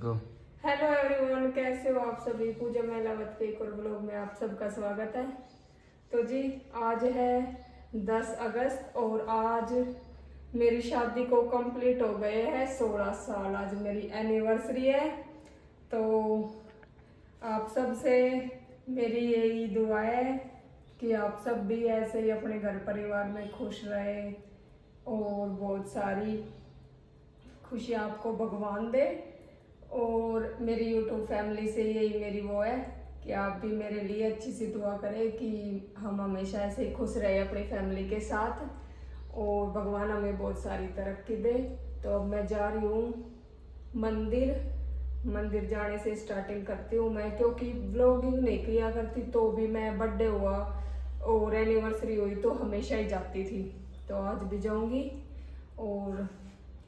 गो। Hello everyone, कैसे हो आप सभी। पूजा मेलावत के एक और ब्लॉग में आप सबका स्वागत है। तो जी आज है 10 अगस्त और आज मेरी शादी को कंप्लीट हो गए हैं 16 साल। आज मेरी एनिवर्सरी है। तो आप सब से मेरी यही दुआ है कि आप सब भी ऐसे ही अपने घर परिवार में खुश रहे और बहुत सारी खुशियाँ आपको भगवान दे। और मेरी यूट्यूब फैमिली से यही मेरी वो है कि आप भी मेरे लिए अच्छी सी दुआ करें कि हम हमेशा ऐसे ही खुश रहे अपनी फैमिली के साथ और भगवान हमें बहुत सारी तरक्की दे। तो अब मैं जा रही हूँ मंदिर जाने से स्टार्टिंग करती हूँ मैं, क्योंकि व्लॉगिंग नहीं किया करती तो भी मैं बर्थडे हुआ और एनिवर्सरी हुई तो हमेशा ही जाती थी। तो आज भी जाऊँगी और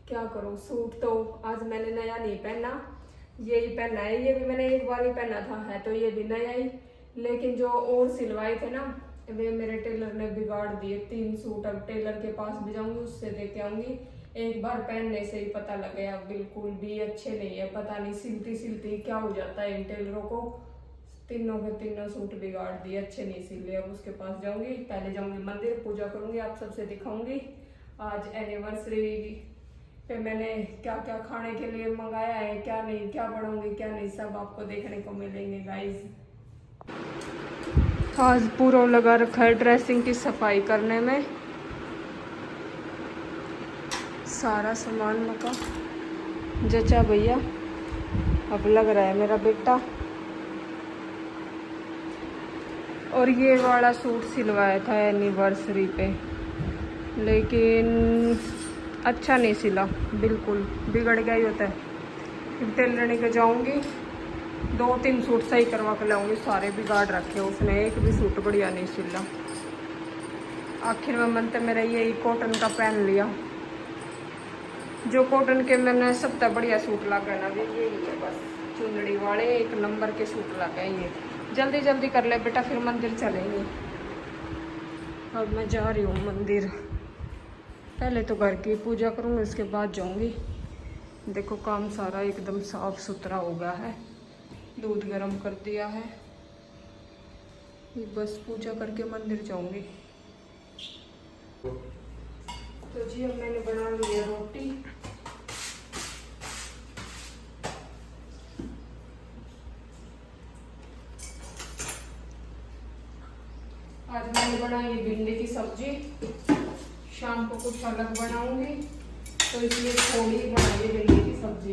क्या करूँ। सूट तो आज मैंने नया नहीं पहना, यही पहना है। ये भी मैंने एक बार ही पहना था, है तो ये भी नया ही, लेकिन जो और सिलवाए थे ना वे मेरे टेलर ने बिगाड़ दिए 3 सूट। अब टेलर के पास भी जाऊंगी, उससे देके आऊंगी। एक बार पहनने से ही पता लग गया बिल्कुल भी अच्छे नहीं है। पता नहीं सिलती क्या हो जाता है इन टेलरों को। तीनों के तीनों सूट बिगाड़ दिए, अच्छे नहीं सिले। अब उसके पास जाऊंगी, पहले जाऊंगी मंदिर, पूजा करूंगी, आप सबसे दिखाऊंगी आज एनिवर्सरी पे मैंने क्या क्या खाने के लिए मंगाया है, क्या नहीं, क्या बनाऊंगी क्या नहीं, सब आपको देखने को मिलेंगे गाइस। आज पूरा लगा रखा है ड्रेसिंग की सफाई करने में, सारा सामान लगा जचा भैया। अब लग रहा है मेरा बेटा। और ये वाला सूट सिलवाया था एनिवर्सरी पे, लेकिन अच्छा नहीं सिला, बिल्कुल बिगड़ गया ही होता है। फिर टेलर के जाऊंगी, 2-3 सूट सही करवा के लाऊंगी। सारे बिगाड़ रखे उसने, एक भी सूट बढ़िया नहीं सिला। आखिर में मन तो मेरा यही कॉटन का पहन लिया। जो कॉटन के मैंने सबसे बढ़िया सूट ला के ना भी यही है, बस चुंदड़ी वाले 1 नंबर के सूट ला के। ये जल्दी जल्दी कर ले बेटा, फिर मंदिर चलेंगे। अब मैं जा रही हूँ मंदिर, पहले तो घर की पूजा करूँगी, उसके बाद जाऊँगी। देखो काम सारा एकदम साफ सुथरा हो गया है, दूध गर्म कर दिया है, बस पूजा करके मंदिर जाऊँगी। तो जी अब मैंने बना ली है रोटी। आज मैंने बनाई है भिंडी की सब्जी, शाम को कुछ अलग बनाऊंगी तो इसलिए थोड़ी बनाई है भिंडी की सब्जी।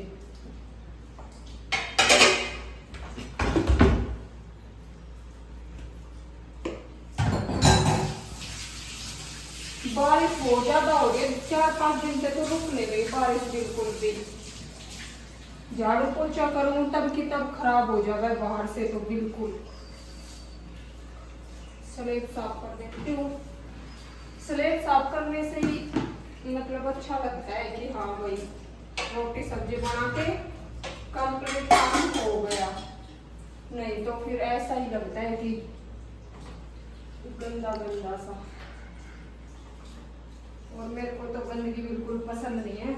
बारिश बहुत ज्यादा हो गई, 4-5 दिन से तो रुक नहीं रही बारिश बिल्कुल भी। झाड़ू पोछा करूँ तब की तब खराब हो जाएगा बाहर से, तो बिल्कुल स्लेब साफ कर देती हूँ। स्लेब साफ करने से ही मतलब अच्छा लगता है कि हाँ भाई रोटी सब्जी बना के कंप्लीट काम हो गया, नहीं तो फिर ऐसा ही लगता है कि गंदा गंदा सा। और मेरे को तो गंदगी बिल्कुल पसंद नहीं है,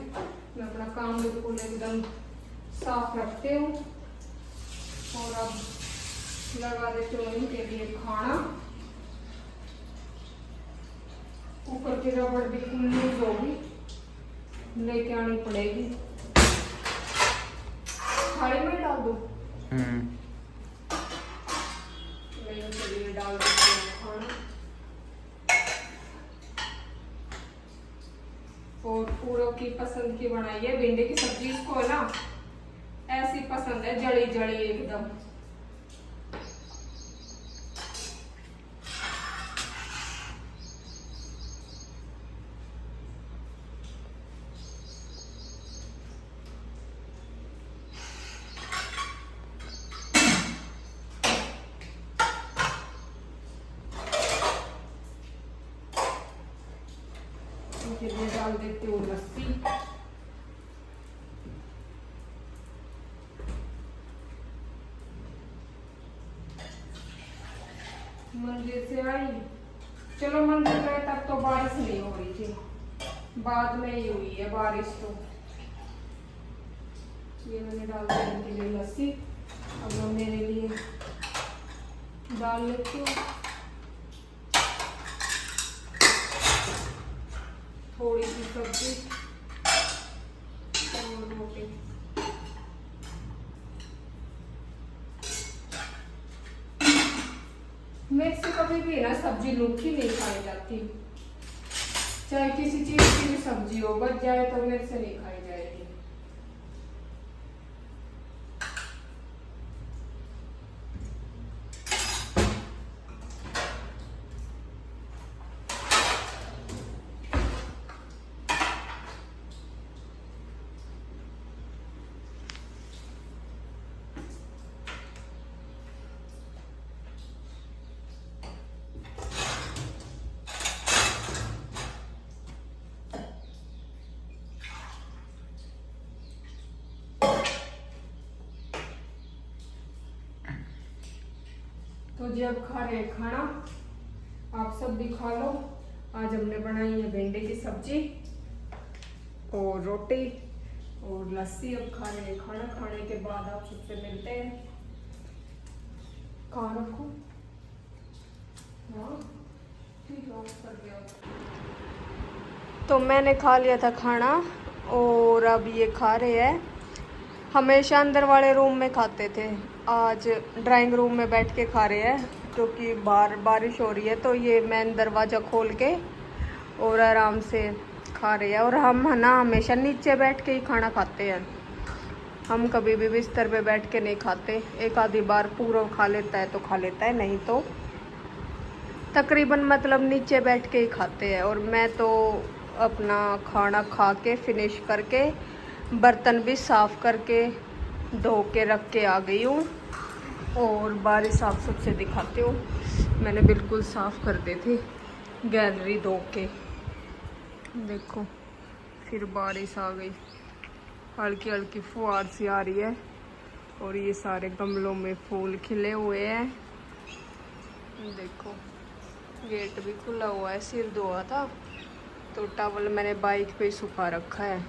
मैं अपना काम बिल्कुल एकदम साफ रखती हूँ। और अब लगा देती हूँ इनके लिए खाना। ऊपर की रबड़ बिल्कुल लूज होगी, लेके आनी पड़ेगी। थाली में डाल दो, चलिए डाल देती हूँ खाना। और पूरों की पसंद की बनाई है भिंडी की सब्जी। इसको है ना ऐसी पसंद है, जड़ी जड़ी एकदम। इनके लिए डाल देती हूँ लस्सी। मंदिर से आई, चलो मंदिर गए तब तो बारिश नहीं हो रही थी, बाद में ही हुई है बारिश। तो ये मैंने डाल दिया इनके लिए लस्सी। अब मैं मेरे लिए डाल लेती हूँ थोड़ी सी सब्जी और रोटी। मेरे से कभी भी ना सब्जी रूखी नहीं खाई जाती, चाहे किसी चीज की भी सब्जी हो, बच जाए तो मेरे से नहीं खाई जाएगी। तो जी अब खा रहे हैं खाना, आप सब भी खा लो। आज हमने बनाई है भिंडी की सब्जी और रोटी और लस्सी। अब खा रहे हैं खाना, खाने के बाद आप सबसे मिलते हैं। कहाँ रखो? हाँ ठीक है, ऑफ कर दिया। तो मैंने खा लिया था खाना और अब ये खा रहे हैं। हमेशा अंदर वाले रूम में खाते थे, आज ड्राइंग रूम में बैठ के खा रहे हैं क्योंकि बाहर बारिश हो रही है। तो ये मैंने दरवाज़ा खोल के और आराम से खा रहे हैं। और हम है ना हमेशा नीचे बैठ के ही खाना खाते हैं, हम कभी भी बिस्तर पे बैठ के नहीं खाते। एक आधी बार पूरा खा लेता है तो खा लेता है, नहीं तो तकरीबन मतलब नीचे बैठ के ही खाते हैं। और मैं तो अपना खाना खा के फिनिश करके बर्तन भी साफ़ करके धो के रख के आ गई हूँ और बारिश आप सबसे दिखाती हूँ। मैंने बिल्कुल साफ़ कर दी थी गैलरी धो के, देखो फिर बारिश आ गई, हल्की हल्की फुहार सी आ रही है। और ये सारे गमलों में फूल खिले हुए हैं, देखो गेट भी खुला हुआ है। सिर धोआ था तो टॉवल मैंने बाइक पे सुखा रखा है।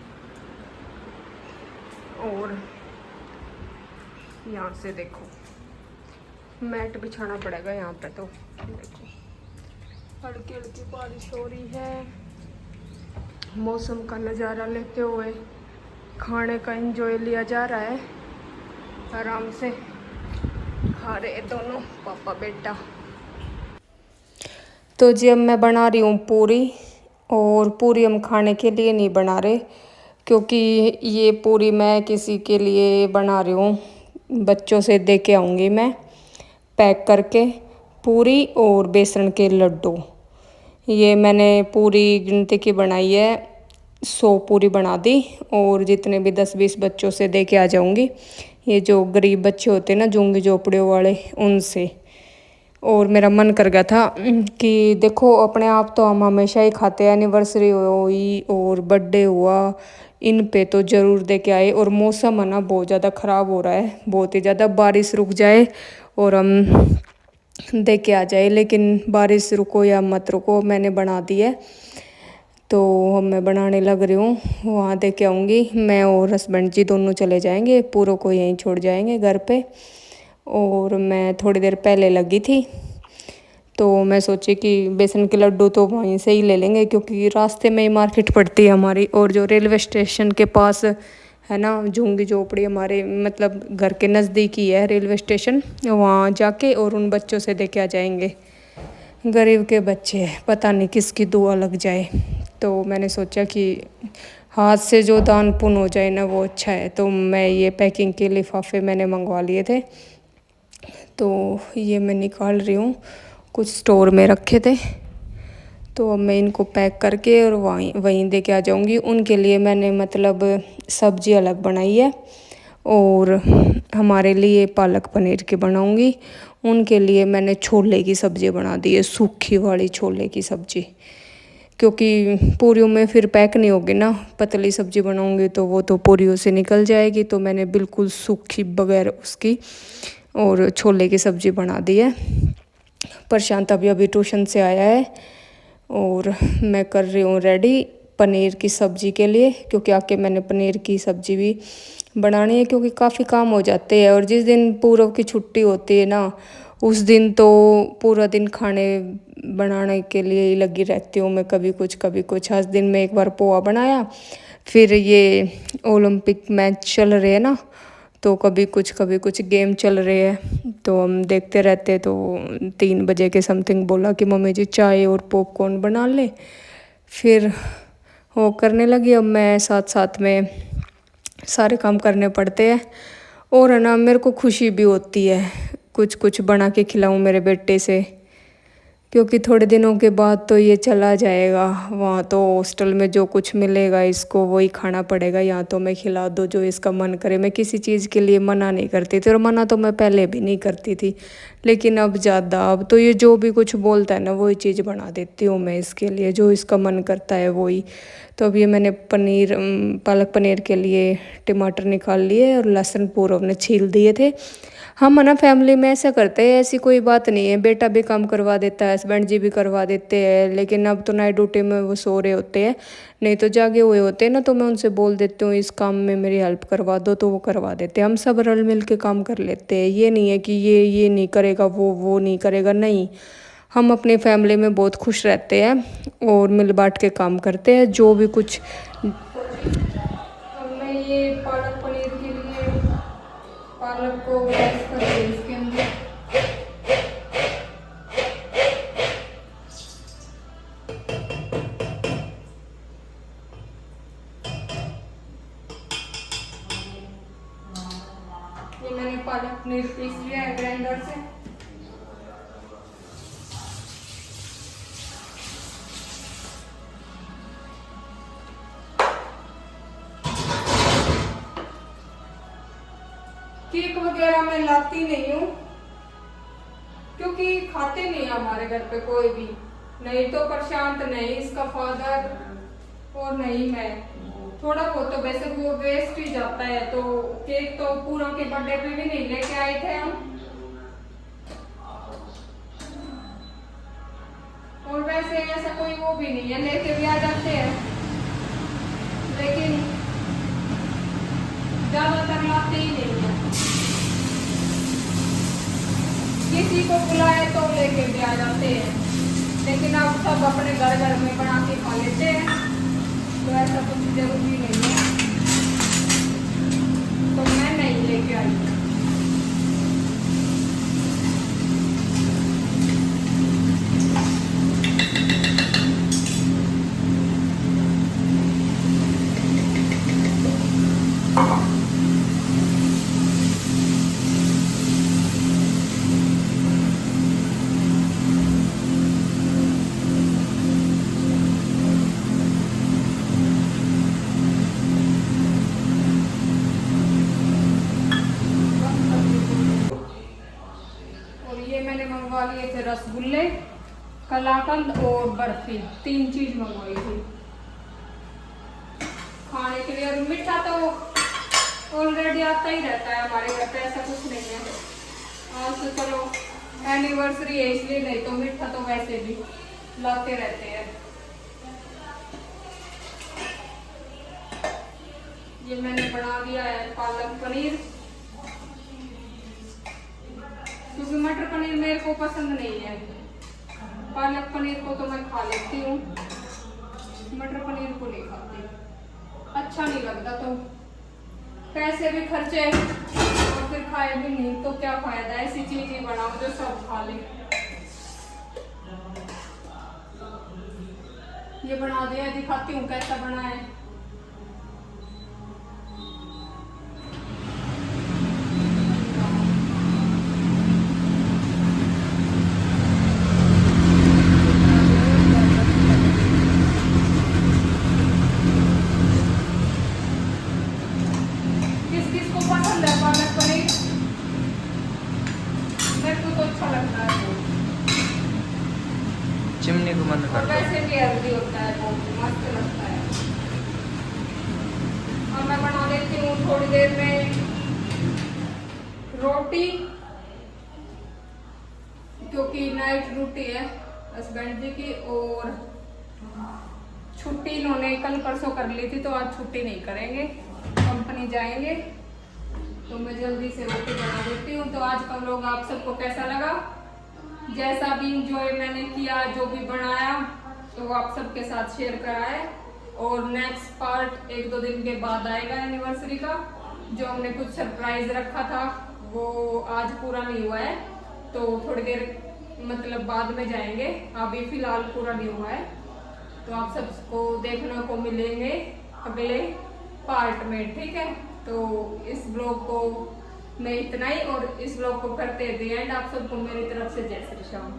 और यहाँ से देखो मैट बिछाना पड़ेगा यहाँ पे। तो देखो हल्की हल्की बारिश हो रही है, मौसम का नज़ारा लेते हुए खाने का एंजॉय लिया जा रहा है। आराम से खा रहे दोनों पापा बेटा। तो जी अब मैं बना रही हूँ पूरी, और पूरी हम खाने के लिए नहीं बना रहे क्योंकि ये पूरी मैं किसी के लिए बना रही हूँ, बच्चों से दे के आऊँगी मैं पैक करके। पूरी और बेसन के लड्डू, ये मैंने पूरी गिनती की बनाई है, 100 पूरी बना दी और जितने भी 10-20 बच्चों से दे के आ जाऊँगी। ये जो गरीब बच्चे होते हैं ना झुग्गी झोपड़ियों वाले, उनसे। और मेरा मन कर गया था कि देखो अपने आप तो हम हमेशा ही खाते हैं, एनिवर्सरी हुई और बर्थडे हुआ, इन पे तो ज़रूर दे के आए। और मौसम है ना बहुत ज़्यादा ख़राब हो रहा है, बहुत ही ज़्यादा। बारिश रुक जाए और हम दे के आ जाए, लेकिन बारिश रुको या मत रुको मैंने बना दी है। तो मैं बनाने लग रही हूँ, वहाँ दे के आऊँगी। मैं और हस्बैंड जी दोनों चले जाएंगे, पूरों को यहीं छोड़ जाएंगे घर पे। और मैं थोड़ी देर पहले लगी थी तो मैं सोची कि बेसन के लड्डू तो वहीं से ही ले लेंगे क्योंकि रास्ते में ही मार्केट पड़ती है हमारी। और जो रेलवे स्टेशन के पास है ना झुग्गी झोपड़ी, हमारे मतलब घर के नज़दीक ही है रेलवे स्टेशन, वहाँ जाके और उन बच्चों से दे के आ जाएंगे। गरीब के बच्चे, पता नहीं किसकी दुआ लग जाए। तो मैंने सोचा कि हाथ से जो दान पुण्य हो जाए ना वो अच्छा है। तो मैं ये पैकिंग के लिफाफे मैंने मंगवा लिए थे, तो ये मैं निकाल रही हूँ, कुछ स्टोर में रखे थे। तो अब मैं इनको पैक करके और वहीं दे के आ जाऊँगी। उनके लिए मैंने मतलब सब्ज़ी अलग बनाई है और हमारे लिए पालक पनीर की बनाऊँगी। उनके लिए मैंने छोले की सब्ज़ी बना दी है, सूखी वाली छोले की सब्ज़ी, क्योंकि पूरियों में फिर पैक नहीं होगी ना। पतली सब्ज़ी बनाऊँगी तो वो तो पूरियों से निकल जाएगी। तो मैंने बिल्कुल सूखी बगैर उसकी और छोले की सब्ज़ी बना दी है। प्रशांत अभी ट्यूशन से आया है और मैं कर रही हूँ रेडी पनीर की सब्ज़ी के लिए, क्योंकि आके मैंने पनीर की सब्ज़ी भी बनानी है, क्योंकि काफ़ी काम हो जाते हैं। और जिस दिन पूरब की छुट्टी होती है ना, उस दिन तो पूरा दिन खाने बनाने के लिए ही लगी रहती हूँ मैं, कभी कुछ कभी कुछ। आज दिन में एक बार पोहा बनाया, फिर ये ओलंपिक मैच चल रहे हैं ना, तो कभी कुछ गेम चल रहे हैं तो हम देखते रहते। तो 3 बजे के समथिंग बोला कि मम्मी जी चाय और पॉपकॉर्न बना ले, फिर वो करने लगी। अब मैं साथ साथ में सारे काम करने पड़ते हैं। और है ना, मेरे को खुशी भी होती है कुछ कुछ बना के खिलाऊं मेरे बेटे से, क्योंकि थोड़े दिनों के बाद तो ये चला जाएगा। वहाँ तो हॉस्टल में जो कुछ मिलेगा इसको वही खाना पड़ेगा। यहाँ तो मैं खिला दो जो इसका मन करे। मैं किसी चीज़ के लिए मना नहीं करती थी, और मना तो मैं पहले भी नहीं करती थी, लेकिन अब ज़्यादा। अब तो ये जो भी कुछ बोलता है ना, वही चीज़ बना देती हूँ मैं इसके लिए, जो इसका मन करता है वही। तो अब ये मैंने पालक पनीर के लिए टमाटर निकाल लिए और लहसुन पूरब ने छील दिए थे। हम है ना फैमिली में ऐसा करते हैं, ऐसी कोई बात नहीं है। बेटा भी काम करवा देता है, हस्बैंड जी भी करवा देते हैं, लेकिन अब तो नाइट ड्यूटी में वो सो रहे होते हैं, नहीं तो जागे हुए होते हैं ना। तो मैं उनसे बोल देती हूँ इस काम में मेरी हेल्प करवा दो, तो वो करवा देते हैं। हम सब रल मिल के काम कर लेते हैं। ये नहीं है कि ये नहीं करेगा, वो नहीं करेगा, नहीं। हम अपनी फैमिली में बहुत खुश रहते हैं और मिल बांट के काम करते हैं जो भी कुछ। अब मैं ये पालक पनीर के लिए पालक को मैश करके इसके अंदर ये मैंने पालक पनीर पीस लिया है ग्राइंडर से। केक वगैरह मैं लाती नहीं हूँ, क्योंकि खाते नहीं हमारे घर पे कोई भी, नहीं तो प्रशांत, नहीं इसका फादर, और नहीं मैं। थोड़ा बहुत तो वैसे वो वेस्ट ही जाता है। तो केक तो पूरा के बर्थडे पे भी नहीं लेके आए थे हम, और वैसे ऐसा कोई वो भी नहीं है, लेके भी आ जाते हैं, लेकिन ज्यादातर लाते ही नहीं है। किसी को बुलाए तो लेके भी आ जाते हैं, लेकिन अब सब अपने घर घर में बना के खा लेते हैं, तो ऐसा कुछ जरूरी नहीं है। तो मैं नहीं लेके आई। मंगवा लिए थे रसगुल्ले, कलाकंद और बर्फी, 3 चीज मंगवाई थी खाने के लिए। और मीठा तो ऑलरेडी आता ही रहता है हमारे घर पे, ऐसा कुछ नहीं है। आज तो चलो एनिवर्सरी है इसलिए, नहीं तो मीठा तो वैसे भी लाते रहते हैं। ये मैंने बना दिया है पालक पनीर, क्योंकि मटर पनीर मेरे को पसंद नहीं है। पालक पनीर को तो मैं खा लेती हूँ, मटर पनीर को नहीं खाती, अच्छा नहीं लगता। तो पैसे भी खर्चे और फिर खाए भी नहीं, तो क्या फायदा। ऐसी चीज ही बनाओ जो सब खा ले। ये बना दिया, दिखाती हूँ कैसा बना है। चिमनी को मन कर, वैसे भी हेल्दी होता है, बहुत मस्त लगता है। और मैं बना लेती हूँ थोड़ी देर में रोटी, क्योंकि नाइट ड्यूटी है हस्बैंड जी की, और छुट्टी इन्होंने कल परसों कर ली थी, तो आज छुट्टी नहीं करेंगे, कंपनी जाएंगे। तो मैं जल्दी से रोटी बना देती हूँ। तो आज का व्लॉग आप सबको कैसा लगा, जैसा भी इंजॉय मैंने किया, जो भी बनाया तो वो आप सबके साथ शेयर करा है। और नेक्स्ट पार्ट 1-2 दिन के बाद आएगा एनिवर्सरी का। जो हमने कुछ सरप्राइज रखा था वो आज पूरा नहीं हुआ है, तो थोड़ी देर मतलब बाद में जाएंगे, अभी फिलहाल पूरा नहीं हुआ है। तो आप सबको देखने को मिलेंगे अगले पार्ट में, ठीक है। तो इस ब्लॉग को मैं इतना ही, और इस ब्लॉग को करते हैं एंड आप सबको मेरी तरफ से जय श्री राम।